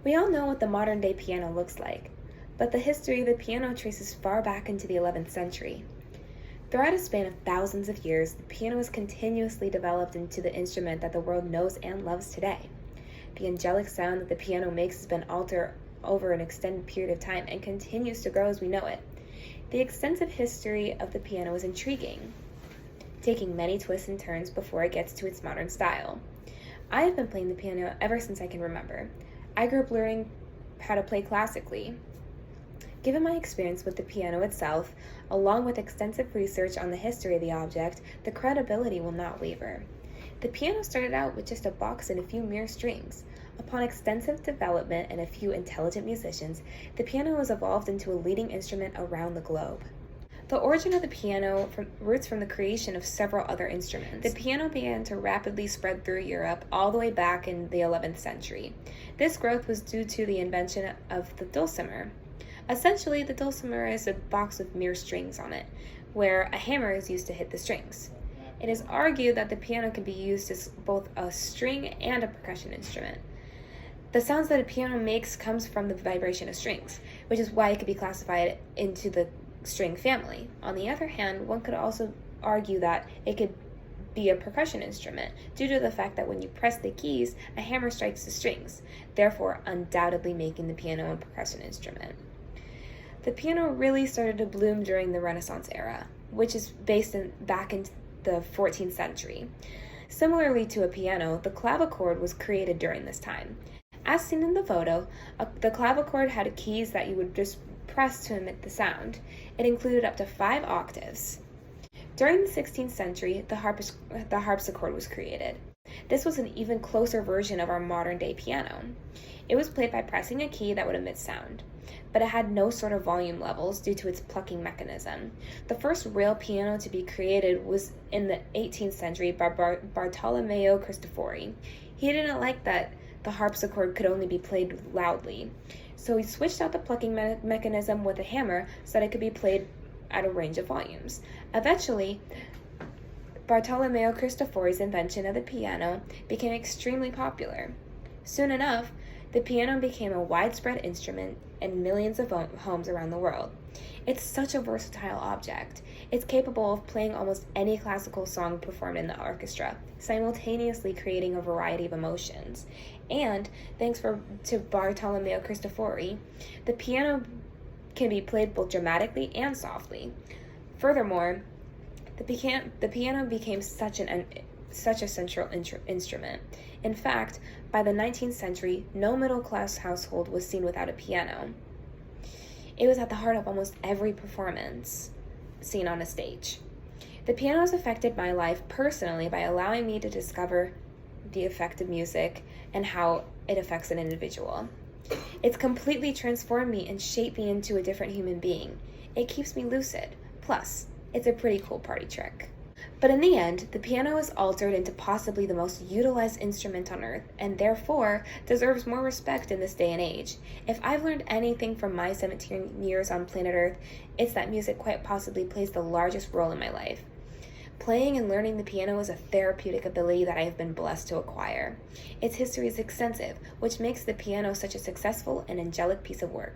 We all know what the modern day piano looks like, but the history of the piano traces far back into the 11th century. Throughout a span of thousands of years, the piano has continuously developed into the instrument that the world knows and loves today. The angelic sound that the piano makes has been altered over an extended period of time and continues to grow as we know it. The extensive history of the piano is intriguing, taking many twists and turns before it gets to its modern style. I have been playing the piano ever since I can remember. I grew up learning how to play classically. Given my experience with the piano itself, along with extensive research on the history of the object, the credibility will not waver. The piano started out with just a box and a few mere strings. Upon extensive development and a few intelligent musicians, the piano was evolved into a leading instrument around the globe. The origin of the piano roots from the creation of several other instruments. The piano began to rapidly spread through Europe all the way back in the 11th century. This growth was due to the invention of the dulcimer. Essentially, the dulcimer is a box with mere strings on it, where a hammer is used to hit the strings. It is argued that the piano can be used as both a string and a percussion instrument. The sounds that a piano makes comes from the vibration of strings, which is why it could be classified into the string family. On the other hand, one could also argue that it could be a percussion instrument due to the fact that when you press the keys, a hammer strikes the strings, therefore undoubtedly making the piano a percussion instrument. The piano really started to bloom during the Renaissance era, which is back in the 14th century. Similarly to a piano, the clavichord was created during this time. As seen in the photo, the clavichord had keys that you would just press to emit the sound. It included up to 5 octaves. During the 16th century, the harpsichord was created. This was an even closer version of our modern-day piano. It was played by pressing a key that would emit sound, but it had no sort of volume levels due to its plucking mechanism. The first real piano to be created was in the 18th century by Bartolomeo Cristofori. He didn't like that the harpsichord could only be played loudly, so he switched out the plucking mechanism with a hammer so that it could be played at a range of volumes. Eventually, Bartolomeo Cristofori's invention of the piano became extremely popular. Soon enough, the piano became a widespread instrument in millions of homes around the world. It's such a versatile object. It's capable of playing almost any classical song performed in the orchestra, simultaneously creating a variety of emotions. And thanks to Bartolomeo Cristofori, the piano can be played both dramatically and softly. Furthermore, the piano became such a central instrument. In fact, by the 19th century, no middle-class household was seen without a piano. It was at the heart of almost every performance seen on a stage. The piano has affected my life personally by allowing me to discover the effect of music and how it affects an individual. It's completely transformed me and shaped me into a different human being. It keeps me lucid. Plus, it's a pretty cool party trick. But in the end, the piano is altered into possibly the most utilized instrument on earth, and therefore deserves more respect in this day and age. If I've learned anything from my 17 years on planet Earth, it's that music quite possibly plays the largest role in my life. Playing and learning the piano is a therapeutic ability that I have been blessed to acquire. Its history is extensive, which makes the piano such a successful and angelic piece of work.